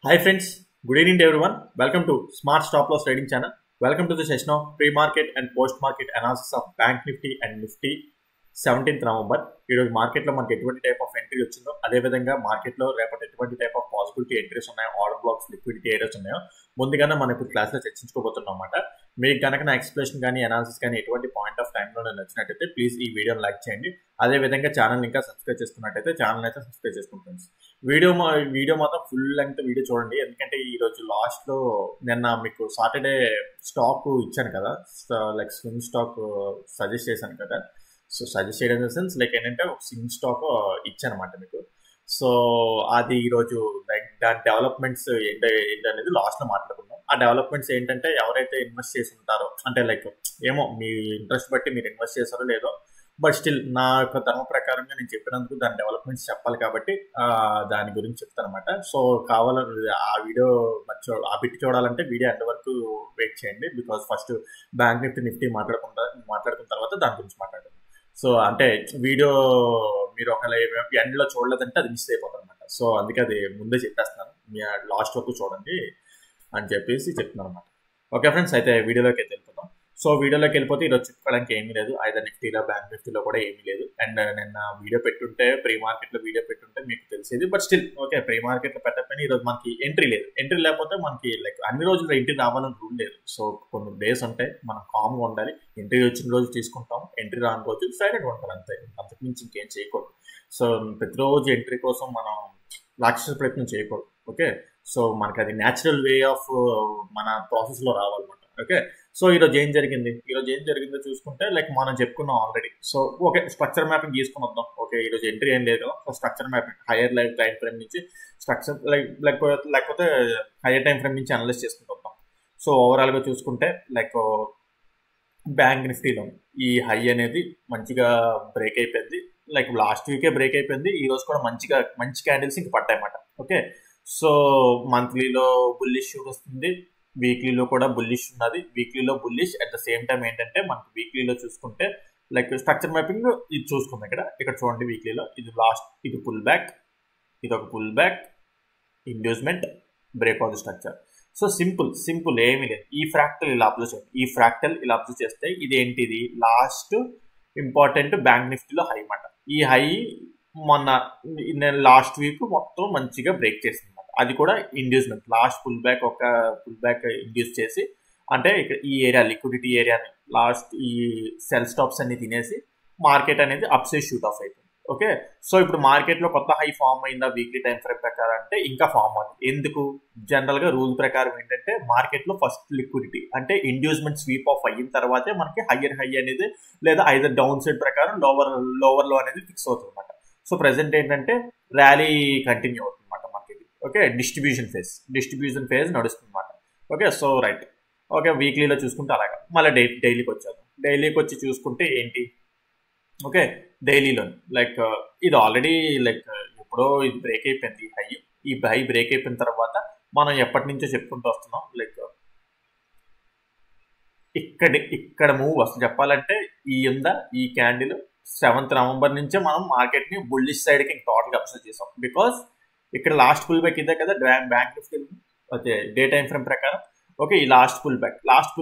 Hi friends, good evening to everyone. Welcome to Smart Stop Loss Trading Channel. Welcome to the session of pre-market and post-market analysis of Bank Nifty and Nifty 17th November. ఈరోజు మార్కెట్లో మనకి ఎటువంటి type of entry వచ్చిందో అదేవిధంగా మార్కెట్లో రేపటి ఎటువంటి type of possibility entries ఉన్నాయో, ఆర్డర్ బ్లాక్స్, లిక్విడిటీ ఏరియాస్ ఉన్నాయో ముందుగానే మనం ఇప్పుడు క్లాస్లో చర్చించుకోబోతున్నాం అన్నమాట. మీకు కనుక నా ఎక్స్ప్లెనేషన్ కానీ అనాలిసిస్ కానీ ఎటువంటి పాయింట్ ఆఫ్ టైంలో నేను నచ్చినట్టయితే ప్లీజ్ ఈ వీడియోని లైక్ చేయండి. అదేవిధంగా ఛానల్ ఇంకా సబ్స్క్రైబ్ చేసుకున్నట్టయితే ఛానల్ అయితే సబ్స్క్రైబ్ చేసుకుంటాను. వీడియో మాత్రం ఫుల్ లెంగ్త్ వీడియో చూడండి, ఎందుకంటే ఈరోజు లాస్ట్లో నిన్న మీకు సాటర్డే స్టాక్ ఇచ్చాను కదా, లైక్ స్వింగ్ స్టాక్ సజెస్ట్ చేశాను కదా. సో సజెస్ట్ చేయడం ఇన్ ద సెన్స్ లైక్ ఏంటంటే ఒక స్వింగ్ స్టాక్ ఇచ్చానమాట మీకు. సో అది ఈరోజు లైక్ దాని డెవలప్మెంట్స్ ఏంటనేది లాస్ట్లో మాట్లాడుకుందాం. ఆ డెవలప్మెంట్స్ ఏంటంటే ఎవరైతే ఇన్వెస్ట్ చేసి ఉంటారో, అంటే లైక్ ఏమో మీ ఇంట్రెస్ట్ బట్టి మీరు ఇన్వెస్ట్ చేస్తారో లేదో, బట్ స్టిల్ నా యొక్క ధర్మ ప్రకారంగా నేను చెప్పినందుకు దాని డెవలప్మెంట్స్ చెప్పాలి కాబట్టి దాని గురించి చెప్తాను అనమాట. సో కావాలని ఆ వీడియో ఆ బిట్ చూడాలంటే వీడియో ఎండ్ వరకు వెయిట్ చేయండి, బికాజ్ ఫస్ట్ బ్యాంక్ నిఫ్టీ మాట్లాడుకున్న తర్వాత దాని గురించి మాట్లాడదాం. సో అంటే వీడియో మీరు ఒకవేళ ఎండ్లో చూడలేదంటే అది మిస్ అయిపోతుంది అనమాట. సో అందుకే అది ముందే చెప్పేస్తున్నాను, మీ లాస్ట్ వరకు చూడండి అని చెప్పేసి చెప్తున్నాను అనమాట. ఓకే ఫ్రెండ్స్, అయితే వీడియోలోకి అయితే వెళ్ళిపోతాం. సో వీడియోలోకి వెళ్ళిపోతే ఈరోజు చెప్పుకోవడానికి ఏమీ లేదు, ఐదర్ నిఫ్టీలో బ్యాంక్ నిఫ్టీలో కూడా ఏమీ లేదు. అండ్ నిన్న వీడియో పెట్టుంటే ప్రీ మార్కెట్లో వీడియో పెట్టుంటే మీకు తెలిసేది, బట్ స్టిల్ ఓకే ప్రీ మార్కెట్లో పెట్టకపోయినా ఈరోజు మనకి ఎంట్రీ లేదు. ఎంట్రీ లేకపోతే మనకి లైక్ అన్ని రోజులు ఎంట్రీ రావాలని రూల్ లేదు. సో కొన్ని డేస్ ఉంటాయి, మనం కామ్గా ఉండాలి. ఎంట్రీ వచ్చిన రోజు తీసుకుంటాం, ఎంట్రీ రాని రోజు సైలెంట్ ఉంటాం, అంతే. అంతకుమించి ఇంకేం చేయకూడదు. సో ప్రతిరోజు ఎంట్రీ కోసం మనం రాక్షస ప్రయత్నం చేయకూడదు. ఓకే, సో మనకి అది న్యాచురల్ వే ఆఫ్ మన ప్రాసెస్లో రావాలన్నమాట. ఓకే, సో ఈరోజు ఏం జరిగిందో చూసుకుంటే లైక్ మనం చెప్పుకున్నాం already. So okay, structure mapping తీసుకుని వద్దాం. ఓకే, ఈరోజు ఎంట్రీ ఏం లేదు, so structure mapping hire life time frame నుంచి స్ట్రక్చర్ లేకపోతే హైయర్ టైం ఫ్రేమ్ నుంచి అనలైజ్ చేసుకుంటూ వద్దాం. సో ఓవరాల్గా చూసుకుంటే లైక్ బ్యాంక్ నిఫ్టీలో ఈ హై అనేది మంచిగా బ్రేక్ అయిపోయింది, లైక్ లాస్ట్ వీకే బ్రేక్ అయిపోయింది. ఈ రోజు కూడా మంచి క్యాండిల్స్ ఇంక పడ్డాయన్నమాట. ఓకే, సో మంత్లీలో బుల్లిష్ వస్తుంది, వీక్లీలో కూడా బుల్లిష్ ఉన్నది. వీక్లీలో bullish at the same time ఏంటంటే మనకి వీక్లీలో చూసుకుంటే లైక్ స్ట్రక్చర్ మ్యాపింగ్ ఇది చూసుకుందాం. ఇక్కడ చూడండి, వీక్లీలో ఇది పుల్ బ్యాక్, ఇది ఒక pull back, inducement, break of the structure. So simple ఏమీ లేదు. ఈ ఫ్రాక్టల్ ఇలా అబ్జర్వ్ చేస్తే ఇదేంటిది లాస్ట్ ఇంపార్టెంట్ బ్యాంక్ నిఫ్టీలో హై అన్నమాట. ఈ హై మొన్న నేను లాస్ట్ వీక్ మొత్తం మంచిగా బ్రేక్ చేసింది అన్నమాట. అది కూడా inducement, last pull back induce చేసి, అంటే ఇక్కడ ఈ ఏరియా లిక్విడిటీ ఏరియాని లాస్ట్ ఈ సెల్ స్టాప్స్ అన్ని తినేసి మార్కెట్ అనేది అప్ సైడ్ షూట్ ఆఫ్ అయిపోయింది. ఓకే, సో ఇప్పుడు మార్కెట్లో కొత్త హై ఫామ్ అయిందా వీక్లీ టైం ఫ్రేమ్ ప్రకారం అంటే ఇంకా ఫామ్ అవుతుంది. ఎందుకు? జనరల్గా రూల్ ప్రకారం ఏంటంటే మార్కెట్లో ఫస్ట్ లిక్విడిటీ అంటే ఇండ్యూస్మెంట్ స్వీప్ ఆఫ్ అయిన తర్వాతే మనకి హయ్యర్ హై అనేది లేదా ఐదర్ డౌన్ సైడ్ ప్రకారం లోవర్ లో అనేది ఫిక్స్ అవుతుంది అనమాట. సో ప్రెసెంట్ ఏంటంటే ర్యాలీ కంటిన్యూ అవుతుంది అనమాట మార్కెట్. ఓకే, డిస్ట్రిబ్యూషన్ ఫేజ్ నడుస్తుంది అనమాట. Okay, so right. ఓకే, వీక్లీలో చూసుకుంటే అలాగా. మళ్ళీ డైలీకి వచ్చి చూసుకుంటే ఏంటి? ఓకే, డైలీలో లైక్ ఇది ఆల్రెడీ లైక్ ఎప్పుడో ఇది బ్రేక్ అయిపోయింది హై. ఈ హై బ్రేక్ అయిపోయిన తర్వాత మనం ఎప్పటి నుంచో చెప్పుకుంటూ వస్తున్నాం లైక్ ఇక్కడ మూవ్ అసలు చెప్పాలంటే ఈ క్యాండిల్ 7th November నుంచే మనం మార్కెట్ ని బుల్లిష్ సైడ్ కి టోటల్ అబ్జర్వ్ చేసాం. బికాస్ ఇక్కడ లాస్ట్ పుల్ బ్యాక్ ఇదే కదా bank Nifty okay day time frame ప్రకారం. ఓకే, ఈ లాస్ట్ పుల్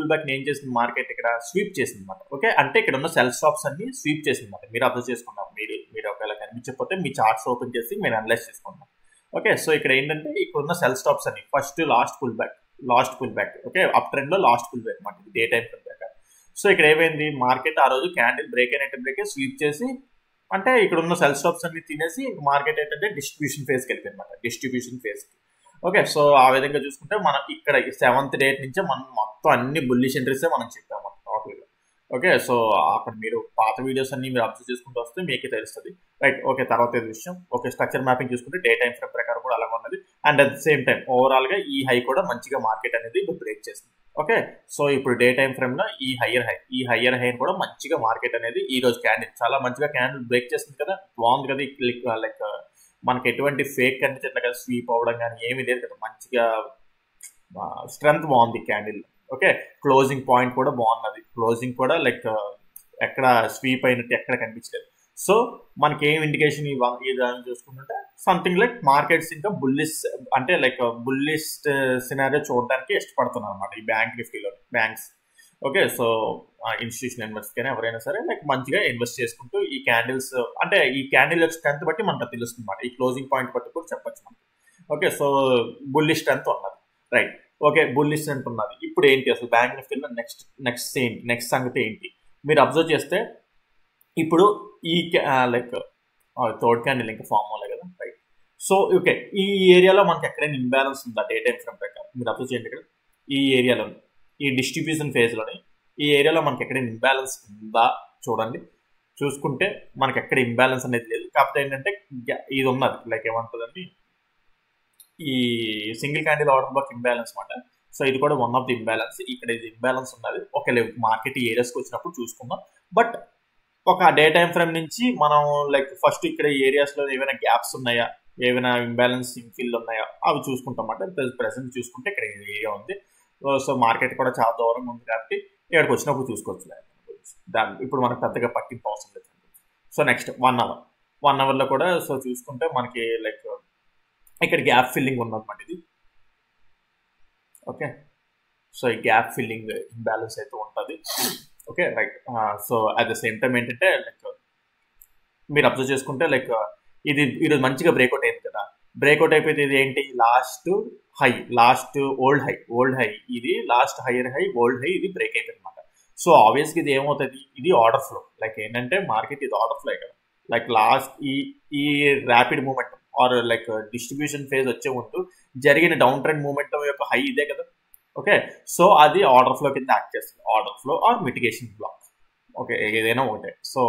బ్యాక్ ఏం చేసింది మార్కెట్ ఇక్కడ స్వీప్ చేసింది అనమాట. ఓకే, అంటే ఇక్కడ ఉన్న సెల్ స్టాప్స్ అన్ని స్వీప్ చేసింది అనమాట. మీరు అబ్జర్వ్ చేసుకున్నాం, మీరు ఒకవేళ కనిపించకపోతే మీ చార్ట్స్ ఓపెన్ చేసి మీరు అనలైజ్ చేసుకున్నాం. ఓకే, సో ఇక్కడ ఏంటంటే ఇక్కడ ఉన్న సెల్ స్టాప్స్ అన్ని first last pull back okay up trend లో లాస్ట్ పుల్ బ్యాక్ అనమాట, డే టైం ఫ్రేమ్ ప్రకారం. సో ఇక్కడ ఏమైంది మార్కెట్ ఆ రోజు క్యాండిల్ బ్రేక్ స్వీప్ చేసి, అంటే ఇక్కడ ఉన్న సెల్ స్టాప్స్ అన్ని తినేసి మార్కెట్ ఏంటంటే డిస్ట్రిబ్యూషన్ ఫేజ్కి వెళ్ళిపోయింది అనమాట. ఓకే, సో ఆ విధంగా చూసుకుంటే మనం ఇక్కడ 7th date నుంచే మనం మొత్తం అన్ని బుల్లిష్ ఎంట్రీసే మనం చెప్పాము టాపిక్లో. ఓకే, సో అక్కడ మీరు పాత వీడియోస్ అన్ని మీరు అబ్జర్వ్ చేసుకుంటూ వస్తే మీకే తెలుస్తుంది. రైట్, ఓకే, తర్వాత విషయం. ఓకే, స్ట్రక్చర్ మ్యాపింగ్ చూసుకుంటే డే టైం ఫ్రేమ్ ప్రకారం కూడా అలాగే ఉన్నది. And at the same time overall గా ఈ హై కూడా మంచిగా మార్కెట్ అనేది బ్రేక్ చేసింది. ఓకే, సో ఇప్పుడు డే టైం ఫ్రేమ్ లో ఈ హయ్యర్ హై కూడా మంచిగా మార్కెట్ అనేది ఈ రోజు క్యాండిల్ చాలా మంచిగా క్యాండిల్ బ్రేక్ చేస్తుంది కదా, బాగుంది కదా. లైక్ మనకి ఎటువంటి ఫేక్ కనిపించే ఇట్లా కదా స్వీప్ అవ్వడం కానీ ఏమీ లేదు కదా, మంచిగా స్ట్రెంత్ బాగుంది క్యాండిల్. ఓకే, క్లోజింగ్ పాయింట్ కూడా బాగున్నది, క్లోజింగ్ కూడా లైక్ ఎక్కడ స్వీప్ అయినట్టు ఎక్కడ కనిపించలేదు. సో మనకి ఏం ఇండికేషన్ ఇదని చూసుకుంటుంటే సంథింగ్ లైక్ మార్కెట్స్ ఇంకా బుల్లిష్ అంటే లైక్ బుల్లిష్ సినారియో చూడడానికి ఇష్టపడుతున్నారు అనమాట ఈ బ్యాంక్ నిఫ్టీలో banks. Okay, so institution investor కానీ ఎవరైనా సరే లైక్ మంచిగా ఇన్వెస్ట్ చేసుకుంటూ ఈ క్యాండిల్స్ అంటే ఈ క్యాండిల్ స్ట్రెంత్ బట్టి మనకు తెలుస్తుంది అనమాట, ఈ క్లోజింగ్ పాయింట్ బట్టి కూడా చెప్పచ్చు మనకి. ఓకే, సో బుల్లిష్ స్ట్రెంత్ ఉన్నది, రైట్. ఓకే, బుల్లిష్ స్ట్రెంత్ ఉన్నది. ఇప్పుడు ఏంటి అసలు బ్యాంక్ నిఫ్టీలో నెక్స్ట్ సంగతి ఏంటి మీరు అబ్జర్వ్ చేస్తే, ఇప్పుడు ఈ లైక్ థర్డ్ క్యాండిల్ ఇంకా ఫామ్ అవ్వలే కదా, రైట్. సో ఓకే, ఈ ఏరియాలో మనకి ఎక్కడైనా ఇంబ్యాలెన్స్ ఉందా డే టైం ఫ్రేమ్ ప్రకారం మీరు అబ్జర్వ్ చేయండి. ఇక్కడ ఈ ఏరియాలో ఈ డిస్ట్రిబ్యూషన్ ఫేజ్లోని ఈ ఏరియాలో మనకి ఎక్కడైనా ఇంబ్యాలెన్స్ ఉందా చూడండి. చూసుకుంటే మనకి ఎక్కడ ఇంబ్యాలెన్స్ అనేది లేదు, కాకపోతే ఏంటంటే ఇది ఉన్నది లైక్ ఏమంటుందండి ఈ single candle order black imbalance అనమాట. సో ఇది కూడా వన్ ఆఫ్ ది ఇంబ్యాలెన్స్. ఇక్కడ ఇది ఇంబ్యాలెన్స్ ఉన్నది. ఓకే, మార్కెట్ ఈ ఏరియాస్కి వచ్చినప్పుడు చూసుకుందాం. బట్ ఒక డే టైం ఫ్రేమ్ నుంచి మనం లైక్ ఫస్ట్ ఇక్కడ ఈ ఏరియాస్లో ఏమైనా గ్యాప్స్ ఉన్నాయా, ఏమైనా ఇంబ్యాలెన్స్ ఇన్ఫిల్ ఉన్నాయా అవి చూసుకుంటాం అన్నమాట. ప్రెసెంట్ చూసుకుంటే ఇక్కడ ఏరియా ఉంది. సో మార్కెట్ కూడా చాలా దూరంగా ఉంది కాబట్టి ఇక్కడికి వచ్చినప్పుడు చూసుకోవచ్చు. దాని ఇప్పుడు మనకు పెద్దగా పట్టింపు అవసరం లేదు. సో నెక్స్ట్ 1 అవర్లో కూడా సో చూసుకుంటే మనకి లైక్ ఇక్కడ గ్యాప్ ఫిల్లింగ్ ఉందన్నమాట ఇది. ఓకే, సో ఈ గ్యాప్ ఫిల్లింగ్ ఇంబ్యాలెన్స్ అయితే ఉంటుంది. Okay, right. So at the same time ఏంటంటే లైక్ మీరు అబ్జర్వ్ చేసుకుంటే లైక్ ఇది ఈరోజు మంచిగా బ్రేక్అవుట్ అయింది కదా. బ్రేక్అవుట్ అయిపోతే ఇది ఏంటి లాస్ట్ ఓల్డ్ హై ఇది last higher high old high ఇది బ్రేక్ అయిపోయింది అనమాట. సో ఆబ్వియస్గా ఇది ఏమవుతుంది, ఇది ఆర్డర్ ఫ్లో లైక్ ఏంటంటే మార్కెట్ ఇది ఆర్డర్ ఫ్లో కదా. లైక్ లాస్ట్ ఈ rapid movement or like distribution phase వచ్చే ముందు జరిగిన డౌన్ ట్రెండ్ మూమెంటం యొక్క హై ఇదే కదా. ఓకే, సో అది ఆర్డర్ ఫ్లో కింద యాక్ట్ చేస్తుంది, order flow or mitigation block. Okay, ఏదైనా ఒకటే. సో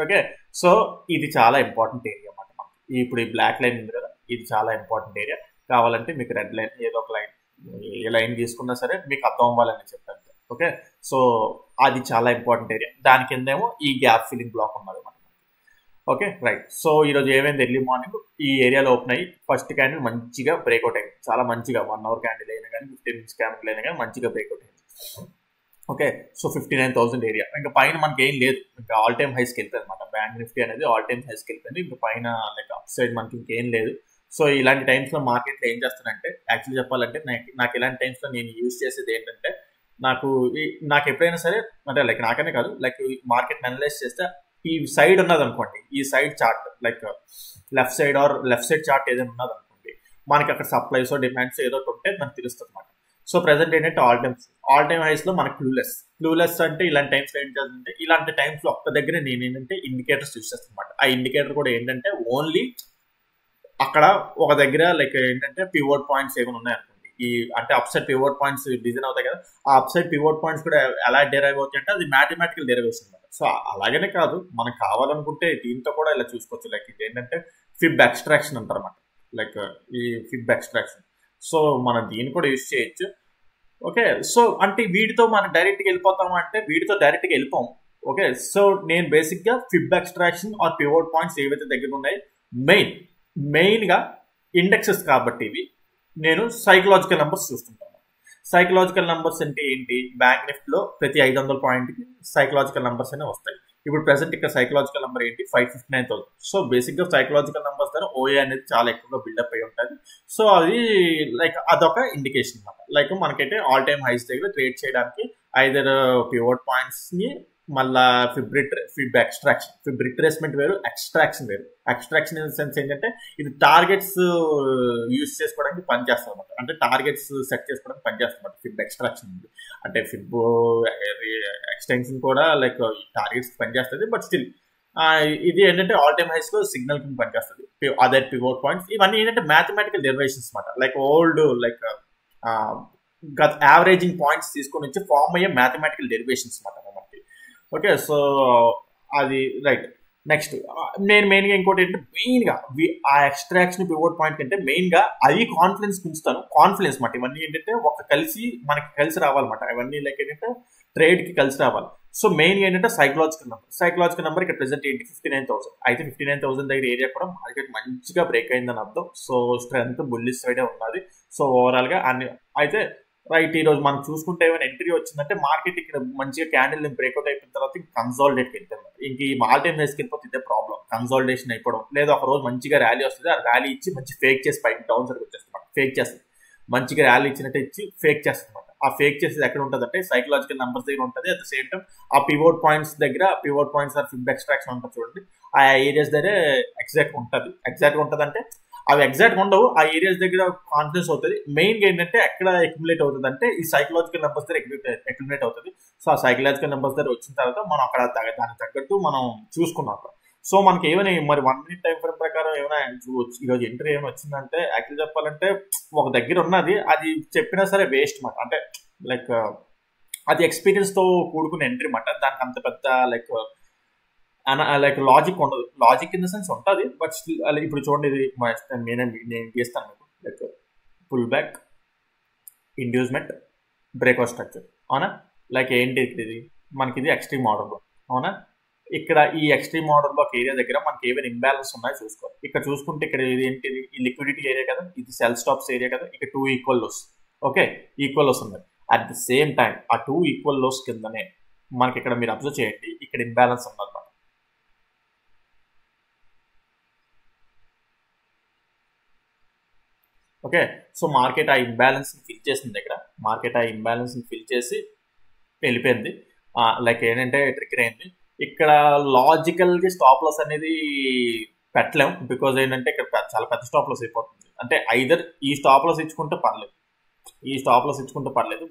ఓకే, సో ఇది చాలా ఇంపార్టెంట్ ఏరియా అన్నమాట మనకి. ఇప్పుడు ఈ బ్లాక్ లైన్ ఉంది కదా, ఇది చాలా ఇంపార్టెంట్ ఏరియా. కావాలంటే మీకు రెడ్ లైన్ ఏదో ఒక లైన్ ఏ లైన్ తీసుకున్నా సరే మీకు అర్థం అవ్వాలని చెప్పాను. ఓకే, సో అది చాలా ఇంపార్టెంట్ ఏరియా. దాని కిందేమో ఈ గ్యాప్ ఫిల్లింగ్ బ్లాక్ ఉన్నది అన్నమాట. Okay, right. సో ఈరోజు ఏమైంది, ఎర్లీ మార్నింగ్ ఈ ఏరియాలో ఓపెన్ అయ్యి ఫస్ట్ క్యాండిల్ మంచిగా బ్రేక్అవుట్ అయింది, చాలా మంచిగా 1 అవర్ క్యాండిల్ అయినా కానీ 15 minutes క్యాండిల్ అయినా కానీ మంచిగా బ్రేక్అవుట్ అయింది. Okay, so 59,000 area. ఇంకా పైన మనకి ఏం లేదు, ఇంకా ఆల్ టైమ్ హైస్కి వెళ్ళిపోయింది అనమాట. బ్యాంక్ నిఫ్టీ అనేది ఆల్ టైమ్ హైస్కి వెళ్ళిపోయింది. ఇంకా పైన లైక్ అప్ సైడ్ మనకి ఇంకేం లేదు. సో ఇలాంటి టైమ్స్లో మార్కెట్లో ఏం చేస్తానంటే యాక్చువల్లీ చెప్పాలంటే నాకు ఇలాంటి టైమ్స్లో నేను యూజ్ చేసేది ఏంటంటే నాకు ఎప్పుడైనా సరే అంటే లైక్ నాకనే కాదు లైక్ మార్కెట్ అనలైజ్ చేస్తే ఈ సైడ్ ఉన్నది అనుకోండి, ఈ side chart like left side chart ఏదైనా ఉన్నది అనుకోండి, మనకి అక్కడ సప్లైస్ డిమాండ్స్ ఏదో ఒకటి ఉంటే మనకు తెలుస్తుంది అనమాట. సో ప్రెసెంట్ ఏంటంటే ఆల్ టైమ్ హైస్ లో మనకు క్లూలెస్ అంటే ఇలాంటి టైమ్స్ ఏం చేస్తుంటే ఇలాంటి టైమ్స్ లో ఒక్క దగ్గర నేను ఏంటంటే ఇండికేటర్స్ యూస్ చేస్తాను అనమాట. ఆ ఇండికేటర్ కూడా ఏంటంటే ఓన్లీ అక్కడ ఒక దగ్గర లైక్ ఏంటంటే పివోట్ పాయింట్స్ ఏమైనా ఉన్నాయనుకోండి, ఈ అంటే అప్సైడ్ పివోట్ పాయింట్స్ డిజైన్ అవుతాయి కదా, ఆ అప్సైడ్ పివోట్ పాయింట్స్ కూడా ఎలా డెరైవ్ అవుతాయి అంటే అది మ్యాథమెటికల్ డెరైవేషన్ అనమాట. సో అలాగనే కాదు, మనకు కావాలనుకుంటే దీంతో కూడా ఇలా చూసుకోవచ్చు. లైక్ ఇది ఏంటంటే ఫిబ్ ఎక్స్ట్రాక్షన్ అంటారు అన్నమాట, లైక్ ఈ ఫిబ్ ఎక్స్ట్రాక్షన్. సో మనం దీన్ని కూడా యూజ్ చేయొచ్చు. ఓకే, సో అంటే వీటితో మనం డైరెక్ట్గా వెళ్ళిపోతాము అంటే వీటితో డైరెక్ట్గా వెళ్ళిపోము. ఓకే, సో నేను బేసిక్గా fib extraction or pivot points ఏవైతే దగ్గర ఉన్నాయి మెయిన్గా ఇండెక్సెస్ కాబట్టి ఇవి నేను సైకలాజికల్ నెంబర్స్ చూస్తుంటాను. సైకలాజికల్ నెంబర్స్ అంటే ఏంటి, బ్యాంక్ నిఫ్టీలో ప్రతి 500 పాయింట్కి సైకలాజికల్ నెంబర్స్ అనే వస్తాయి. ఇప్పుడు ప్రెసెంట్ ఇక్కడ సైకలాజికల్ నెంబర్ ఏంటి 559,000. సో బేసిక్గా సైకలాజికల్ నెంబర్స్ ద్వారా ఓఏ అనేది చాలా ఎక్కువగా బిల్డప్ అయి ఉంటుంది. సో అది లైక్ అదొక ఇండికేషన్ అనమాట. లైక్ మనకైతే ఆల్ టైమ్ హైస్ దగ్గర ట్రేడ్ చేయడానికి ఐదర్ పివోట్ పాయింట్స్ని మళ్ళా ఫిబ్ ఎక్స్ట్రాక్షన్, ఫిబ్ రిట్రేస్మెంట్ వేరు, ఎక్స్ట్రాక్షన్ వేరు. ఎక్స్ట్రాక్షన్ ఇన్ ద సెన్స్ ఏంటంటే ఇది టార్గెట్స్ యూజ్ చేసుకోవడానికి పనిచేస్తుంది అనమాట, అంటే టార్గెట్స్ సెట్ చేసుకోవడానికి పనిచేస్తుంది అనమాట ఫిబ్ ఎక్స్ట్రాక్షన్. అంటే ఫిబ్ ఎక్స్టెన్షన్ కూడా లైక్ టార్గెట్స్ పనిచేస్తుంది, బట్ స్టిల్ ఇది ఏంటంటే ఆల్ టైమ్ హైస్ లో సిగ్నల్ కింద పనిచేస్తుంది. అదర్ పివోట్ పాయింట్స్ ఇవన్నీ ఏంటంటే మ్యాథమెటికల్ డెరివేషన్స్ అనమాట, like old like averaging points తీసుకొని వచ్చి ఫామ్ అయ్యే మ్యాథమెటికల్ డెరివేషన్స్ అనమాట మనకి. ఓకే, సో అది రైట్. నెక్స్ట్ నేను మెయిన్గా ఇంకోటి ఏంటంటే మెయిన్గా ఆ ఎక్స్ట్రాక్షన్ పివోట్ పాయింట్ కంటే మెయిన్గా అది కాన్ఫిడెన్స్ ఉంచుతాను. కాన్ఫిడెన్స్ మాట ఇవన్నీ ఏంటంటే మనకి కలిసి రావాలన్నమాట. ఇవన్నీ లైక్ ఏంటంటే ట్రేడ్కి కలిసి రావాలి. సో మెయిన్గా ఏంటంటే సైకలాజికల్ నెంబర్ ఇక్కడ ప్రెసెంట్ ఏంటి 59,000. అయితే 59,000 దగ్గర ఏరియా కూడా మార్కెట్ మంచిగా బ్రేక్ అయిందని అర్థం. సో స్ట్రెంత్ బుల్లిష్ సైడే ఉన్నది. సో ఓవరాల్గా అన్ని అయితే రైట్. ఈ రోజు మనం చూసుకుంటే ఏమైనా ఎంట్రీ వచ్చిందంటే మార్కెట్ ఇక్కడ మంచిగా క్యాండిల్ బ్రేక్అవుట్ అయిపోయిన తర్వాత కన్సాలిడేట్కి వెళ్తాం. ఇంక ఈ ఆల్ టైమ్ హైస్కి వెళ్ళిపోతే ఇదే ప్రాబ్లం, కన్సాలిడేషన్ అయిపోవడం. లేదా ఒక రోజు మంచిగా ర్యాలీ వస్తుంది, ఆ ర్యాలీ ఇచ్చి మంచి ఫేక్ చేసి పైకి డౌన్ సైడ్ వచ్చేస్తుంది, ఫేక్ చేస్తుంది. మంచిగా ర్యాలీ ఇచ్చినట్టు ఇచ్చి ఫేక్ చేస్తుంది. ఆ ఫేక్ చేసేది ఎక్కడ ఉంటుంది అంటే సైకలాజికల్ నెంబర్స్ దగ్గర ఉంటుంది. అట్ ద సేమ్ టైం ఆ పివోట్ పాయింట్స్ దగ్గర, pivot points or fib extraction ఉంటుంది చూడండి, ఆ ఏరియాస్ దగ్గర ఎగ్జాక్ట్ ఉంటుంది అంటే అవి ఎగ్జాక్ట్ ఉండవు, ఆ ఏరియాస్ దగ్గర కాన్ఫిడెన్స్ అవుతుంది. మెయిన్ ఏంటంటే ఎక్కడ అక్యుములేట్ అవుతుంది అంటే ఈ సైకలాజికల్ నెంబర్స్ దగ్గర అక్యుములేట్ అవుతుంది. సో ఆ సైకలాజికల్ నెంబర్స్ దగ్గర వచ్చిన తర్వాత మనం అక్కడ దానికి తగ్గట్టు మనం చూసుకున్నాం. సో మనకి ఏమైనా మరి 1 minute టైం ఫ్రేమ్ ప్రకారం ఏమైనా ఈరోజు ఎంట్రీ ఏమైనా వచ్చిందంటే యాక్చువల్ చెప్పాలంటే ఒక దగ్గర ఉన్నది, అది చెప్పినా సరే వేస్ట్ మాట. అంటే లైక్ అది ఎక్స్పీరియన్స్ తో కూడుకున్న ఎంట్రీ మాట. దానికి అంత పెద్ద లైక్ లాజిక్ ఉండదు. లాజిక్ ఇన్ ద సెన్స్ ఉంటుంది, బట్ స్టిల్ ఇప్పుడు చూడండి, ఇది నేను చేస్తాను మీకు. Like pull back, inducement, breakout structure, అవునా? లైక్ ఏంటి ఇది మనకి, ఇది ఎక్స్ట్రీమ్ ఆర్డర్లో, అవునా? ఇక్కడ ఈ ఎక్స్ట్రీమ్ ఆర్డర్లో ఒక ఏరియా దగ్గర మనకి ఏమైనా ఇంబ్యాలెన్స్ ఉన్నాయో చూసుకోవాలి. ఇక్కడ చూసుకుంటే ఇక్కడ ఇది ఏంటిది, ఈ లిక్విడిటీ ఏరియా కదా, ఇది సెల్ స్టాప్స్ ఏరియా కదా, ఇక్కడ 2 equal lows. Okay, equal lows ఉన్నాయి. అట్ ది సేమ్ టైం ఆ 2 ఈక్వల్ లోస్ కిందనే మనకి ఇక్కడ మీరు అబ్జర్వ్ చేయండి, ఇక్కడ ఇంబ్యాలెన్స్ ఉన్నది. ఓకే, సో మార్కెట్ ఆ ఇంబ్యాలెన్స్ ఫిల్ చేసింది. ఇక్కడ మార్కెట్ ఆ ఇంబ్యాలెన్స్ ఫిల్ చేసి వెళ్ళిపోయింది. లైక్ ఏంటంటే ట్రిగ్గర్ అయింది. ఇక్కడ లాజికల్ గా స్టాప్ లాస్ అనేది పెట్టలేం, బికాజ్ ఏంటంటే ఇక్కడ చాలా పెద్ద స్టాప్ లాస్ అయిపోతుంది. అంటే ఐదర్ ఈ స్టాప్ లాస్ ఇచ్చుకుంటే పర్లేదు,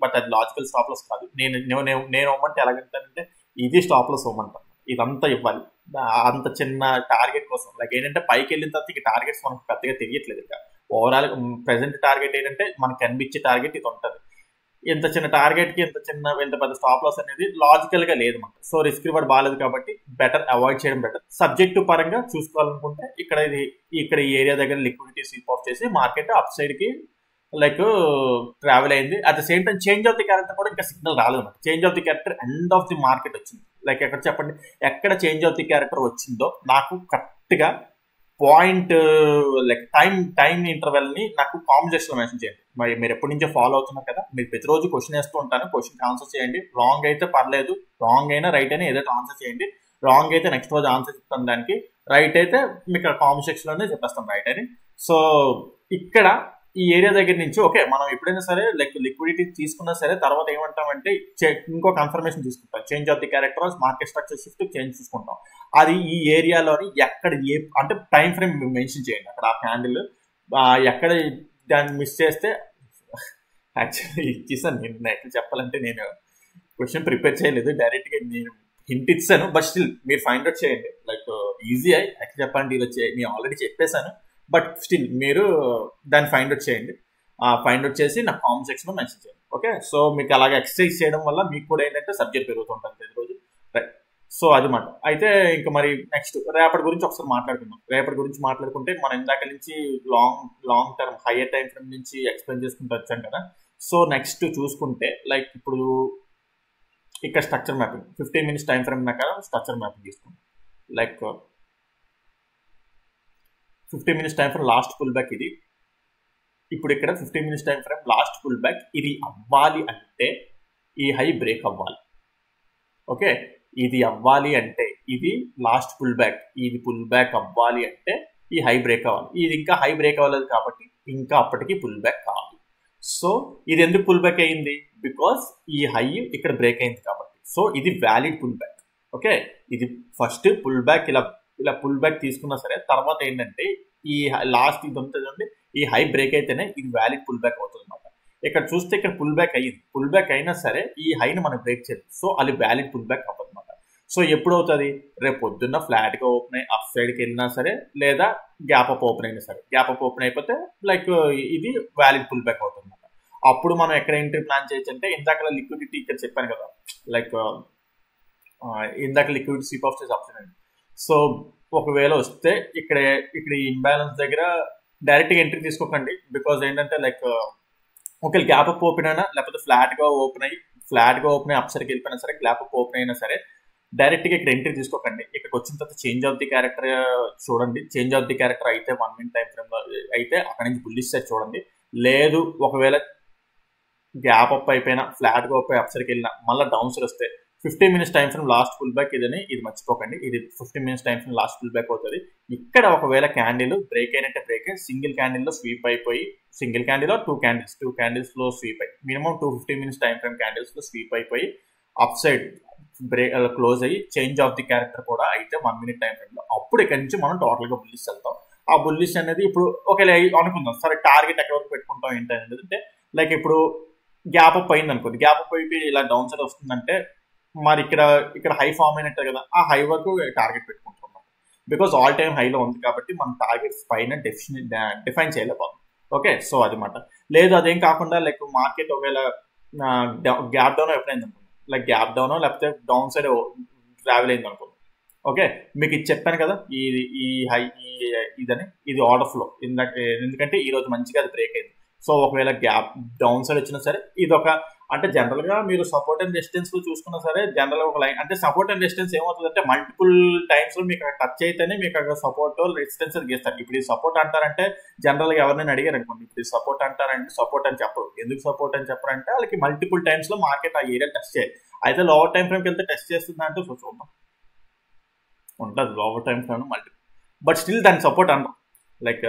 బట్ అది లాజికల్ స్టాప్ లాస్ కాదు. నేను ఇవ్వమంటే ఎలాగంటానంటే ఇది స్టాప్ లాస్ ఇవ్వమంటాను, ఇదంతా ఇవ్వాలి అంత చిన్న టార్గెట్ కోసం. లైక్ ఏంటంటే పైకి వెళ్ళిన తర్వాత ఇక టార్గెట్స్ మనకు పెద్దగా తెలియట్లేదు. ఇంకా ఓవరాల్ ప్రెసెంట్ టార్గెట్ ఏంటంటే మనకు కనిపించే టార్గెట్ ఇది ఉంటుంది. ఇంత చిన్న టార్గెట్ కి ఇంత పెద్ద స్టాప్ లాస్ అనేది లాజికల్ గా లేదు మనకు. సో రిస్క్ రివార్డ్ బాగాలేదు కాబట్టి బెటర్ అవాయిడ్ చేయడం బెటర్. సబ్జెక్టివ్ పరంగా చూసుకోవాలనుకుంటే ఇక్కడ ఈ ఏరియా దగ్గర లిక్విడిటీ స్వీప్ ఆఫ్ చేసి మార్కెట్ అప్ సైడ్ కి లైక్ ట్రావెల్ అయింది. At the same time change of the character కూడా ఇంకా సిగ్నల్ రాలేదు. Change of the character end of the market వచ్చింది. లైక్ ఎక్కడ చెప్పండి, ఎక్కడ చేంజ్ ఆఫ్ ది క్యారెక్టర్ వచ్చిందో నాకు కరెక్ట్ గా పాయింట్, లైక్ టైం ఇంటర్వెల్ ని నాకు కామెంట్ సెక్షన్ లో మెన్షన్ చేయండి. మరి మీరు ఎప్పటి నుంచో ఫాలో అవుతున్నారు కదా, మీరు ప్రతిరోజు క్వశ్చన్ వేస్తూ ఉంటాను, క్వశ్చన్ ఆన్సర్ చేయండి. రాంగ్ అయితే పర్లేదు, రాంగ్ అయినా రైట్ అయినా ఏదైతే ఆన్సర్ చేయండి. రాంగ్ అయితే నెక్స్ట్ రోజు ఆన్సర్ చెప్తాను దానికి, రైట్ అయితే మీకు కామెంట్ సెక్షన్ లోనే చెప్పేస్తాం రైట్ అని. సో ఇక్కడ ఈ ఏరియా దగ్గర నుంచి ఓకే, మనం ఎప్పుడైనా సరే లైక్ లిక్విడిటీ తీసుకున్నా సరే తర్వాత ఏమంటామంటే ఇంకో కన్ఫర్మేషన్ తీసుకుంటాం, change of the character, market structure shift change చూసుకుంటాం. అది ఈ ఏరియాలోని ఎక్కడ అంటే టైం ఫ్రేమ్ మెన్షన్ చేయండి. అక్కడ ఆ క్యాండిల్ ఎక్కడ దాన్ని మిస్ చేస్తే, యాక్చువల్లీ ఇచ్చేసాను నేను ఎక్కడ చెప్పాలంటే, నేను క్వశ్చన్ ప్రిపేర్ చేయలేదు, డైరెక్ట్ గా నేను హింట్ ఇచ్చాను, బట్ స్టిల్ మీరు ఫైండ్ అవుట్ చేయండి. లైక్ ఈజీ ఎక్కడ చెప్పండి, ఇలా నేను ఆల్రెడీ చెప్పేశాను, బట్ స్టిల్ మీరు దాన్ని ఫైండ్ అవుట్ చేయండి. ఫైండ్ అవుట్ చేసి నా కామెంట్ సెక్షన్ లో మెన్షన్ చేయండి. ఓకే, సో మీకు అలాగే ఎక్సర్సైజ్ చేయడం వల్ల మీకు కూడా ఏంటంటే సబ్జెక్ట్ పెరుగుతుంటుంది ప్రతిరోజు. రైట్, సో అది మాట. అయితే ఇంకా మరి నెక్స్ట్ రేపటి గురించి ఒకసారి మాట్లాడుకుందాం. రేపటి గురించి మాట్లాడుకుంటే మనం ఇందాక నుంచి long term higher time frame నుంచి ఎక్స్ప్లెయిన్ చేసుకుంటూ వచ్చాం కదా. సో నెక్స్ట్ చూసుకుంటే లైక్ ఇప్పుడు ఇక్కడ structure mapping 15 minutes time frame ప్రకారం స్ట్రక్చర్ మ్యాపింగ్ తీసుకుంటాం. Like 15 minutes time frame last pull back ఇది. ఇప్పుడు ఇక్కడ 15 minutes time frame last pull back ఇది అవ్వాలి అంటే ఈ హై బ్రేక్ అవ్వాలి. ఓకే, ఇది అవ్వాలి అంటే ఇది లాస్ట్ పుల్ బ్యాక్, ఇది పుల్ బ్యాక్ అవ్వాలి అంటే ఈ హై బ్రేక్ అవ్వాలి. ఇది ఇంకా హై బ్రేక్ అవ్వలేదు కాబట్టి ఇంకా అప్పటికి పుల్ బ్యాక్ కావాలి. సో ఇది ఎందుకు పుల్ బ్యాక్ అయ్యింది, బికాస్ ఈ హై ఇక్కడ బ్రేక్ అయింది కాబట్టి. సో ఇది వ్యాలిడ్ పుల్ బ్యాక్. ఓకే, ఇది ఫస్ట్ పుల్ బ్యాక్ ఇలా పుల్ బ్యాక్ తీసుకున్నా సరే తర్వాత ఏంటంటే ఈ లాస్ట్ ఇది ఉంటుందండి, ఈ హై బ్రేక్ అయితేనే ఇది వ్యాలిడ్ పుల్ బ్యాక్ అవుతుంది అనమాట. ఇక్కడ చూస్తే ఇక్కడ పుల్ బ్యాక్ అయ్యింది, పుల్ బ్యాక్ అయినా సరే ఈ హైని మనం బ్రేక్ చేయాలి. సో అది వ్యాలిడ్ పుల్ బ్యాక్ అవ్వదు అనమాట. సో ఎప్పుడు అవుతుంది, రేపు పొద్దున్న ఫ్లాట్ గా ఓపెన్ అయ్యి అప్ సైడ్కి వెళ్ళినా సరే లేదా గ్యాప్ అప్ ఓపెన్ అయినా సరే, గ్యాప్ అప్ ఓపెన్ అయిపోతే లైక్ ఇది వ్యాలిడ్ పుల్ బ్యాక్ అవుతుంది అనమాట. అప్పుడు మనం ఎక్కడ ఎంట్రీ ప్లాన్ చేయొచ్చు అంటే ఇందాక లిక్విడిటీ ఇక్కడ చెప్పాను కదా, లైక్ ఇందాక లిక్విడిటీ స్వీప్ ఆఫ్ చేసి ఆప్షన్ అండి. సో ఒకవేళ వస్తే ఇక్కడ ఈ ఇంబ్యాలెన్స్ దగ్గర డైరెక్ట్గా ఎంట్రీ తీసుకోకండి, బికాజ్ ఏంటంటే లైక్ ఒకవేళ గ్యాప్ అప్ ఓపెన్ అయినా లేకపోతే ఫ్లాట్ గా ఓపెన్ అయ్యి అప్ సైడ్కి వెళ్ళిపోయినా సరే, గ్యాప్ అప్ ఓపెన్ అయినా సరే డైరెక్ట్ గా ఇక్కడ ఎంట్రీ తీసుకోకండి. ఇక్కడికి వచ్చిన తర్వాత చేంజ్ ఆఫ్ ది క్యారెక్టర్ చూడండి. చేంజ్ ఆఫ్ ది క్యారెక్టర్ అయితే 1 minute టైం ఫ్రేమ్ లో అయితే అక్కడ నుంచి బుల్లిష్ సైడ్ చూడండి. లేదు ఒకవేళ గ్యాప్ అప్ అయిపోయినా ఫ్లాట్గా అప్ అప్సరికి వెళ్ళినా మళ్ళీ డౌన్ సైడ్ వస్తే 15 minutes time frame last pull back ఇదని ఇది మర్చిపోకండి. ఇది 15 minutes time frame last pull back అవుతుంది. ఇక్కడ ఒకవేళ క్యాండిల్ బ్రేక్ అయినట్టే బ్రేక్ సింగిల్ క్యాండిల్లో స్వీప్ అయిపోయి సింగిల్ క్యాండిల్ టూ క్యాండిల్స్లో స్వీప్ అయ్యి మినిమం 215 మినిట్స్ టైం ఫ్రేమ్ క్యాండిల్స్లో స్వీప్ అయిపోయి అప్ సైడ్ బ్రేక్ క్లోజ్ అయ్యి చేంజ్ ఆఫ్ ది క్యారెక్టర్ కూడా అయితే 1 మినిట్ టైం ఫ్రేమ్లో అప్పుడు ఇక్కడ నుంచి మనం టోటల్గా బుల్లిష్ వెళ్తాం. ఆ బుల్లిష్ అనేది ఇప్పుడు ఒకవేళ అనుకుందాం సరే టార్గెట్ ఎక్కడ వరకు పెట్టుకుంటాం ఏంటనేది అంటే లైక్ ఇప్పుడు గ్యాప్ అప్ అయింది అనుకోండి, గ్యాప్ అప్ అయిపోయి ఇలా డౌన్ సైడ్ వస్తుందంటే మరి ఇక్కడ హై ఫామ్ అయినట్టే కదా, ఆ హై వరకు టార్గెట్ పెట్టుకుంటాం అన్నమాట. బికాజ్ ఆల్ టైమ్ హైలో ఉంది కాబట్టి మనం టార్గెట్స్ పైన డిఫైన్ చేయలేకపోతాం. ఓకే, సో అది మాట. లేదు అదేం కాకుండా లైక్ మార్కెట్ ఒకవేళ గ్యాప్ డౌన్ ఎప్పుడైంది అనుకోండి, లైక్ గ్యాప్ డౌన్ లేకపోతే డౌన్ సైడ్ ట్రావెల్ అయింది అనుకోండి. ఓకే, మీకు ఇది చెప్పాను కదా ఈ హై ఇది ఆర్డర్ ఫ్లో ఎందుకంటే ఈ రోజు మంచిగా అది బ్రేక్ అయింది. సో ఒకవేళ గ్యాప్ డౌన్ సైడ్ వచ్చినా సరే ఇది ఒక అంటే జనరల్ గా మీరు సపోర్ట్ అండ్ రెసిస్టెన్స్ లో చూసుకున్నా సరే జనరల్ ఒక లైన్ అంటే సపోర్ట్ అండ్ రెసిస్టెన్స్ ఏమవుతుందంటే మల్టిపుల్ టైమ్స్ లో మీకు టచ్ అయితేనే మీకు అక్కడ సపోర్ట్ రెసిస్టెన్స్ అని గీస్తారు. ఇప్పుడు ఈ సపోర్ట్ అంటారంటే జనరల్ గా ఎవరినైనా అడిగారు అనుకోండి, ఇప్పుడు సపోర్ట్ అంటారంటే సపోర్ట్ అని చెప్పరు. ఎందుకు సపోర్ట్ అని చెప్పారంటే వాళ్ళకి మల్టిపుల్ టైమ్స్ లో మార్కెట్ ఆ ఏరియా టెస్ట్ చేయాలి. అయితే లోవర్ టైం ఫ్రేమ్కి వెళ్తే టెస్ట్ చేస్తుందా అంటే చూద్దాం, ఉంటుంది lower time frame multiple, but still దాని సపోర్ట్ అనరు. లైక్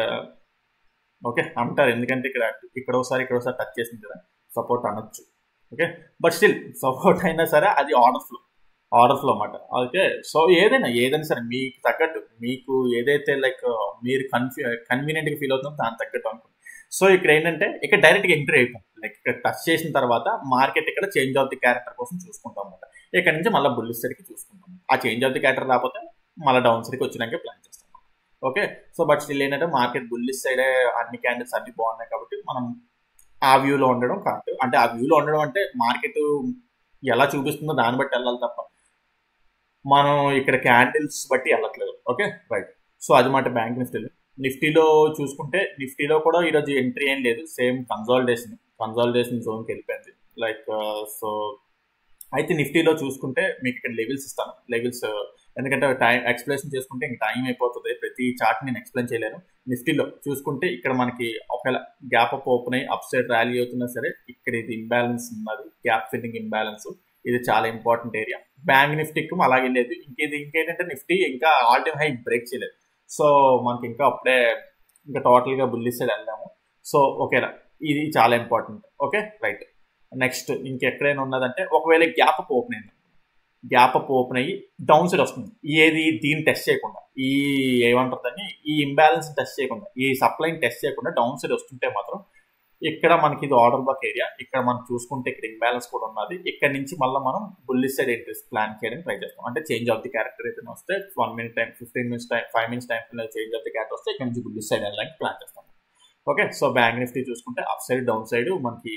ఓకే అంటారు ఎందుకంటే ఇక్కడ ఒకసారి టచ్ చేసింది కదా సపోర్ట్ అనొచ్చు. ఓకే, బట్ స్టిల్ సపోర్ట్ అయినా సరే అది ఆర్డర్ ఫ్లో అన్నమాట. ఓకే, సో ఏదైనా సరే మీకు తగ్గట్టు మీకు ఏదైతే లైక్ మీరు కన్వీనియంట్గా ఫీల్ అవుతుందో దాని తగ్గట్టు అనుకోండి. సో ఇక్కడ ఏంటంటే ఇక్కడ డైరెక్ట్గా ఎంట్రీ అయిపోయింది. లైక్ ఇక్కడ టచ్ చేసిన తర్వాత మార్కెట్ ఇక్కడ చేంజ్ ఆఫ్ ది క్యారెక్టర్ కోసం చూసుకుంటాం అన్నమాట. ఇక్కడ నుంచి మళ్ళీ బుల్లిష్ సైడ్కి చూసుకుంటాం. ఆ చేంజ్ ఆఫ్ ది క్యారెక్టర్ రాకపోతే మళ్ళీ డౌన్ సైడ్కి వచ్చినాక ప్లాన్ చేస్తాం. ఓకే, సో బట్ స్టిల్ ఏంటంటే మార్కెట్ బుల్లిష్ సైడే అన్ని క్యాండిల్స్ అన్ని బాగున్నాయి కాబట్టి మనం ఆ వ్యూలో ఉండడం కరెక్ట్. అంటే ఆ వ్యూలో ఉండడం అంటే మార్కెట్ ఎలా చూపిస్తుందో దాన్ని బట్టి వెళ్ళాలి తప్ప మనం ఇక్కడ క్యాండిల్స్ బట్టి వెళ్ళట్లేదు. ఓకే రైట్, సో అది మాట బ్యాంక్ నిఫ్టీలో చూసుకుంటే నిఫ్టీలో కూడా ఈరోజు ఎంట్రీ ఏం లేదు, సేమ్ కన్సాలిడేషన్ జోన్కి వెళ్ళిపోయింది. లైక్ సో అయితే నిఫ్టీలో చూసుకుంటే మీకు ఇక్కడ లెవెల్స్ ఇస్తాను. లెవెల్స్ ఎందుకంటే టైం ఎక్స్ప్లెనేషన్ చేసుకుంటే ఇంక టైం అయిపోతుంది, ప్రతి చార్ట్ నేను ఎక్స్ప్లెయిన్ చేయలేను. నిఫ్టీలో చూసుకుంటే ఇక్కడ మనకి ఒకవేళ గ్యాప్ అప్ ఓపెన్ అయ్యి అప్ సైడ్ ర్యాలీ అవుతున్నా సరే ఇక్కడ ఇది ఇంబ్యాలెన్స్ ఉన్నది, గ్యాప్ ఫిల్లింగ్ ఇంబ్యాలెన్స్, ఇది చాలా ఇంపార్టెంట్ ఏరియా. బ్యాంక్ నిఫ్టీకి అలాగే లేదు. ఇంకేంటంటే నిఫ్టీ ఇంకా ఆల్ టైమ్ హై బ్రేక్ చేయలేదు. సో మనకి ఇంకా అప్పుడే ఇంకా టోటల్గా బుల్లిష్ సైడ్ వెళ్దాము. సో ఓకేలా ఇది చాలా ఇంపార్టెంట్. ఓకే రైట్, నెక్స్ట్ ఇంకెక్కడైనా ఉన్నదంటే ఒకవేళ గ్యాప్ అప్ ఓపెన్ అయ్యి డౌన్ సైడ్ వస్తుంది, ఏది దీన్ని టెస్ట్ చేయకుండా ఈ ఏమంటుందని ఈ ఇంబ్యాలెన్స్ టెస్ట్ చేయకుండా ఈ సప్లైని టెస్ట్ చేయకుండా డౌన్ సైడ్ వస్తుంటే మాత్రం ఇక్కడ మనకి ఇది ఆర్డర్ బ్లాక్ ఏరియా. ఇక్కడ మనం చూసుకుంటే ఇక్కడ ఇంబ్యాలెన్స్ కూడా ఉన్నది. ఇక్కడ నుంచి మళ్ళీ మనం బుల్లిష్ సైడ్ ఎంట్రీస్ ప్లాన్ చేయడానికి ట్రై చేస్తాం. అంటే చేంజ్ ఆఫ్ ది క్యారెక్టర్ అయితే వస్తే 1 minute time 15 minutes time 5 minutes time change of the character వస్తే ఇక్కడ నుంచి బుల్లిష్ సైడ్ వెళ్ళడానికి ప్లాన్ చేస్తాం. ఓకే, సో బ్యాంక్ నిఫ్టీ చూసుకుంటే అప్ సైడ్ డౌన్ సైడ్ మనకి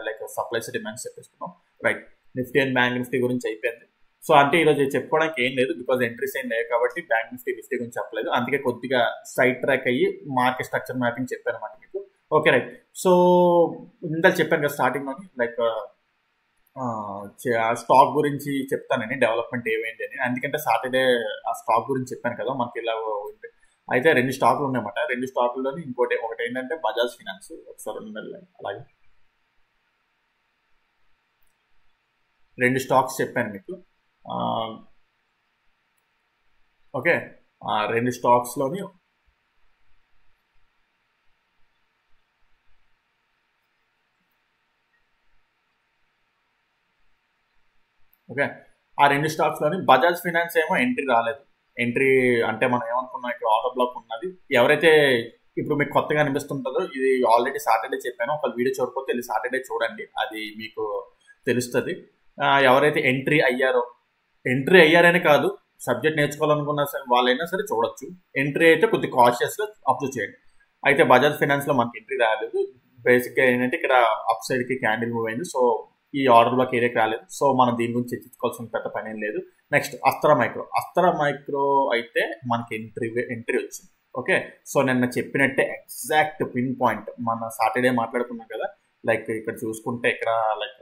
లైక్ సప్లై సైడ్ డిమాండ్స్ చెప్పేసుకున్నాం. Right, Nifty and bank Nifty గురించి అయిపోయింది. సో అంటే ఈరోజు చెప్పుకోవడానికి ఏం లేదు, బికాజ్ ఎంట్రీస్ ఏం లేవు కాబట్టి బ్యాంక్ నిఫ్టీ గురించి చెప్పలేదు. అందుకే కొద్దిగా సైడ్ ట్రాక్ అయ్యి మార్కెట్ స్ట్రక్చర్ మ్యాపింగ్ చెప్పాను అనమాట మీకు. ఓకే రైట్, సో ఇందాక చెప్పాను కదా స్టార్టింగ్లోని లైక్ స్టాక్ గురించి చెప్తానని డెవలప్మెంట్ ఏమైంది అని. ఎందుకంటే సాటర్డే ఆ స్టాక్ గురించి చెప్పాను కదా మనకి ఇలా ఉంటుంది. అయితే 2 స్టాక్లు ఉన్నాయన్నమాట. 2 స్టాక్లలోని ఒకటి ఏంటంటే బజాజ్ ఫినాన్స్. ఒకసారి ఉండాలి, అలాగే 2 స్టాక్స్ చెప్పాను మీకు. ఓకే, 2 స్టాక్స్లోని ఓకే ఆ 2 స్టాక్స్లోని బజాజ్ ఫినాన్స్ ఏమో ఎంట్రీ రాలేదు. ఎంట్రీ అంటే మనం ఏమనుకున్నాం ఇక్కడ ఆర్డర్ బ్లాక్ ఉన్నది. ఎవరైతే ఇప్పుడు మీకు కొత్తగా అనిపిస్తుంటుందో ఇది ఆల్రెడీ సాటర్డే చెప్పాను, ఒక వీడియో చూడకపోతే వెళ్ళి సాటర్డే చూడండి, అది మీకు తెలుస్తుంది. ఎవరైతే ఎంట్రీ అయ్యారని కాదు, సబ్జెక్ట్ నేర్చుకోవాలనుకున్న వాళ్ళైనా సరే చూడొచ్చు. ఎంట్రీ అయితే కొద్దిగా కాషియస్గా అబ్జర్వ్ చేయండి. అయితే బజాజ్ ఫైనాన్స్లో మనకి ఎంట్రీ రాలేదు. బేసిక్గా ఏంటంటే ఇక్కడ అప్ సైడ్కి క్యాండిల్ మూవ్ అయింది. సో ఈ ఆర్డర్ బ్లాక్ ఏరియాకి రాలేదు. సో మనం దీని గురించి చర్చించుకోవాల్సిన పెద్ద పని ఏం లేదు. నెక్స్ట్ అస్త్రా మైక్రో అయితే మనకి ఎంట్రీ వచ్చింది. ఓకే, సో నిన్న చెప్పినట్టే ఎగ్జాక్ట్ పిన్ పాయింట్ మన సాటర్డే మాట్లాడుకున్నాం కదా. లైక్ ఇక్కడ చూసుకుంటే ఇక్కడ లైక్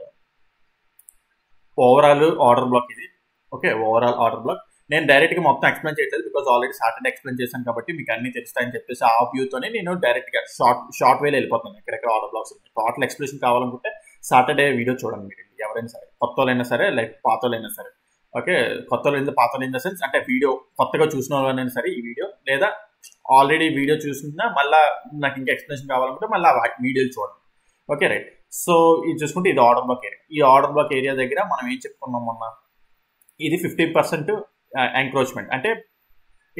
ఓవరాల్ ఆర్డర్ బ్లాక్ ఇది. ఓకే, ఓవరాల్ ఆర్డర్ బ్లాక్ నేను డైరెక్ట్గా మొత్తం ఎక్స్ప్లెయిన్ చేయలేదు, బికాజ్ ఆల్రెడీ సాటర్డే ఎక్స్ప్లెయిన్ చేశాను కాబట్టి మీకు అన్ని తెలుస్తాయని చెప్పేసి ఆ వ్యూతోనే నేను డైరెక్ట్గా షార్ట్ వేలో వెళ్ళిపోతాను. ఎక్కడెక్కడ ఆర్డర్ బ్లాక్స్ ఉన్నాయి. టోటల్ ఎక్స్ప్లెనేషన్ కావాలనుకుంటే సాటర్డే వీడియో చూడండి మీరు ఎవరైనా సరే, కొత్త వాళ్ళైనా సరే లైక్ పాత వాళ్ళైనా సరే. ఓకే, కొత్త వాళ్ళు పాత వాళ్ళు ఇన్ ద సెన్స్ అంటే వీడియో కొత్తగా చూసిన వాళ్ళైనా సరే ఈ వీడియో, లేదా ఆల్రెడీ వీడియో చూసినా మళ్ళీ నాకు ఇంకా ఎక్స్ప్లెనేషన్ కావాలనుకుంటే మళ్ళీ ఆ వీడియోలు చూడండి. Okay right. సో ఇది చూసుకుంటే ఇది ఆర్డర్ బ్లాక్ ఏరియా. ఈ ఆర్డర్ బ్లాక్ ఏరియా దగ్గర మనం ఏం చెప్పుకున్నాం మొన్న, ఇది 50% ఎంక్రోచ్మెంట్ అంటే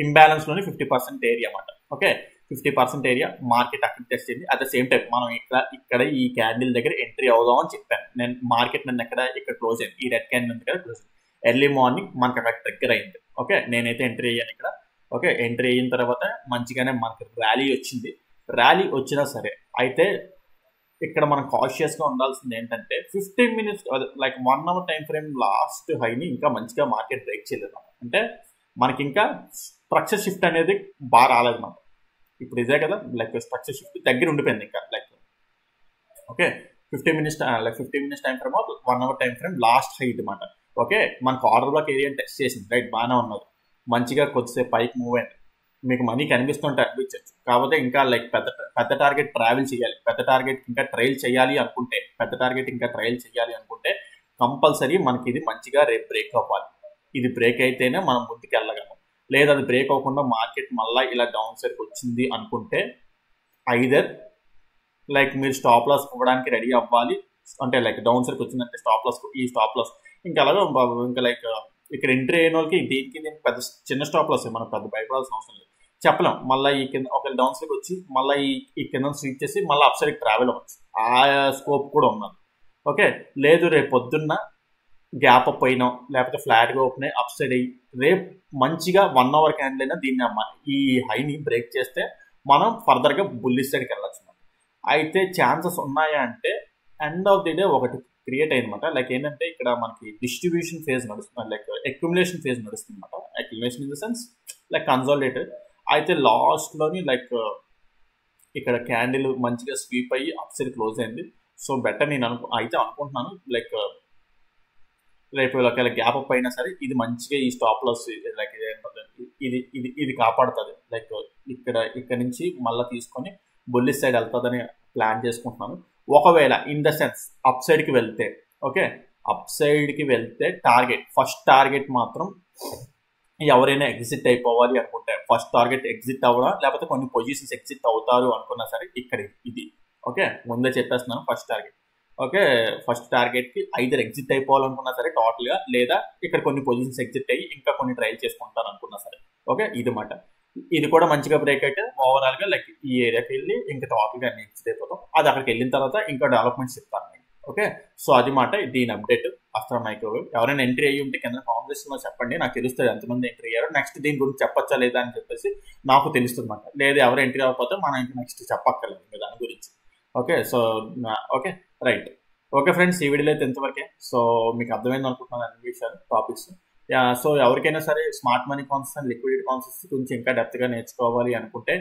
ఇంబ్యాలెన్స్లోని 50% ఏరియా అన్నమాట. ఓకే, 50% ఏరియా మార్కెట్ అక్కడ టెస్ట్ అయింది. అట్ ద సేమ్ టైం మనం ఇక్కడ ఈ క్యాండిల్ దగ్గర ఎంట్రీ అవుదాం అని చెప్పాను నేను. మార్కెట్ నన్ను ఇక్కడ క్లోజ్ అయింది, ఈ రెడ్ క్యాండిల్ దగ్గర క్లోజ్ అయింది. ఎర్లీ మార్నింగ్ మనకు అక్కడ దగ్గర అయింది. ఓకే, నేనైతే ఎంట్రీ అయ్యాను ఇక్కడ. ఓకే, ఎంట్రీ అయిన తర్వాత మంచిగానే మనకి ర్యాలీ వచ్చింది. ర్యాలీ వచ్చినా సరే అయితే ఇక్కడ మనం కాషియస్గా ఉండాల్సింది ఏంటంటే 15 minutes like 1 hour time frame last హైని ఇంకా మంచిగా మార్కెట్ బ్రేక్ చేయలేదు. అంటే మనకి ఇంకా స్ట్రక్చర్ షిఫ్ట్ అనేది బాగా రాలేదు మనకు. ఇప్పుడు ఇదే కదా లైక్ స్ట్రక్చర్ షిఫ్ట్ దగ్గర ఉండిపోయింది ఇంకా like. Okay, 15 minutes time frame 1 hour time frame last high అనమాట. ఓకే, మనకు ఆర్డర్ బ్లాక్ ఏరియా టెస్ట్ చేసింది రైట్, బాగానే ఉన్నది, మంచిగా కొద్దిసేపు పైకి మూవ్ అయింది. మీకు మనీ కనిపిస్తుంటే అనిపించవచ్చు, కాకపోతే ఇంకా లైక్ పెద్ద టార్గెట్ ట్రావెల్ చేయాలి, పెద్ద టార్గెట్ ఇంకా ట్రైల్ చేయాలి అనుకుంటే కంపల్సరీ మనకి ఇది మంచిగా రేపు బ్రేక్ అవ్వాలి. ఇది బ్రేక్ అయితేనే మనం ముందుకు వెళ్ళగలం. లేదా అది బ్రేక్ అవ్వకుండా మార్కెట్ మళ్ళీ ఇలా డౌన్ సైడ్కి వచ్చింది అనుకుంటే ఐదర్ లైక్ మీరు స్టాప్ లాస్ ఇవ్వడానికి రెడీ అవ్వాలి. అంటే లైక్ డౌన్ సైడ్కి వచ్చిందంటే ఈ స్టాప్ లాస్ ఇంకా అలాగే ఇంకా లైక్ ఇక్కడ ఎంట్రీ అయిన వాళ్ళకి దీనికి పెద్ద చిన్న స్టాప్ లాస్, మనం పెద్ద భయపడాల్సిన అవసరం లేదు. చెప్పలేం మళ్ళీ ఈ కింద ఒక డౌన్ సైడ్ వచ్చి మళ్ళీ ఈ కింద స్వీట్ చేసి మళ్ళీ అప్ సైడ్ ట్రావెల్ అవ్వచ్చు, ఆ స్కోప్ కూడా ఉన్నది. ఓకే, లేదు రేపు పొద్దున్న గ్యాప్ అప్ అయినా లేకపోతే ఫ్లాట్గా ఓపెన్ అయ్యి అప్ సైడ్ అయ్యి రేపు మంచిగా 1 hour క్యాండిల్ అయినా దీన్ని ఈ హైని బ్రేక్ చేస్తే మనం ఫర్దర్గా బుల్లిష్ సైడ్కి వెళ్ళచ్చు. అయితే ఛాన్సెస్ ఉన్నాయా అంటే ఎండ్ ఆఫ్ ది డే ఒకటి క్రియేట్ అయిందన్నమాట. లైక్ ఏంటంటే ఇక్కడ మనకి డిస్ట్రిబ్యూషన్ ఫేజ్ నడుస్తుంది, లైక్ అక్యుములేషన్ ఫేజ్ నడుస్తుంది అనమాట. Accumulation in the sense like consolidated. అయితే లాస్ట్లోని లైక్ ఇక్కడ క్యాండిల్ మంచిగా స్వీప్ అయ్యి అప్ సైడ్ క్లోజ్ అయింది. సో బెటర్ నేను అనుకుంటున్నాను లైక్ రేపు ఒకవేళ గ్యాప్ అప్ అయినా సరే ఇది మంచిగా ఈ స్టాప్ లాస్ లైక్ ఇది కాపాడుతుంది. లైక్ ఇక్కడ నుంచి మళ్ళీ తీసుకొని బుల్లిష్ సైడ్ వెళ్తుందని ప్లాన్ చేసుకుంటున్నాను. ఒకవేళ ఇన్ ద సెన్స్ అప్ సైడ్కి వెళ్తే, ఓకే అప్ సైడ్కి వెళ్తే ఫస్ట్ టార్గెట్ మాత్రం ఎవరైనా ఎగ్జిట్ అయిపోవాలి అనుకుంటే ఫస్ట్ టార్గెట్ ఎగ్జిట్ అవ్వడం, లేకపోతే కొన్ని పొజిషన్స్ ఎగ్జిట్ అవుతారు అనుకున్నా సరే ఇక్కడ ఇది. ఓకే, ముందే చెప్పేస్తున్నాను ఫస్ట్ టార్గెట్. ఓకే, ఫస్ట్ టార్గెట్కి ఐదర్ ఎగ్జిట్ అయిపోవాలనుకున్నా సరే టోటల్గా, లేదా ఇక్కడ కొన్ని పొజిషన్స్ ఎగ్జిట్ అయ్యి ఇంకా కొన్ని ట్రైల్ చేసుకుంటారు అనుకున్నా సరే. ఓకే, ఇది మాట. ఇది కూడా మంచిగా బ్రేక్ అయితే ఓవరాల్గా లైక్ ఈ ఏరియాకి వెళ్ళి ఇంకా టోటల్గా అన్ని ఎగ్జిట్ అయిపోతాం. అది అక్కడికి వెళ్ళిన తర్వాత ఇంకా డెవలప్మెంట్స్ చెప్తాను నేను. ఓకే, సో అది మాట దీని అప్డేట్ ఆఫ్టర్ మైక్రోవేవ్. ఎవరైనా ఎంట్రీ అయ్యి ఉంటే కింద కామెంట్స్లో చెప్పండి, నాకు తెలుస్తుంది ఎంతమంది ఎంట్రీ అయ్యారో. నెక్స్ట్ దీని గురించి చెప్పచ్చా లేదా అని చెప్పేసి నాకు తెలుస్తుంది మాట. లేదా ఎవరు ఎంట్రీ అవ్వకపోతే మనం ఇంకా నెక్స్ట్ చెప్పక్కర్లేదు దాని గురించి. Okay, so okay right. Okay friends, ఈ వీడియోలో అయితే ఎంతవరకే. సో మీకు అర్థమైంది అనుకుంటున్నాను అన్ని విషయాలు టాపిక్స్. సో ఎవరికైనా సరే smart money concepts and liquidity concepts గురించి ఇంకా డెప్త్గా నేర్చుకోవాలి అనుకుంటే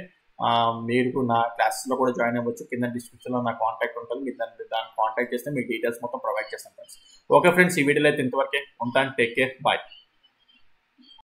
మీరు నా క్లాసెస్లో కూడా జాయిన్ అవ్వచ్చు. కింద డిస్క్రిప్షన్లో నా కాంటాక్ట్ ఉంటుంది, మీరు దాన్ని కాంటాక్ట్ చేస్తే మీకు డీటెయిల్స్ మొత్తం ప్రొవైడ్ చేస్తాను ఫ్రెండ్స్. ఓకే ఫ్రెండ్స్, ఈ వీడియోలో అయితే ఇంతవరకే ఉంటాను. Take care, bye.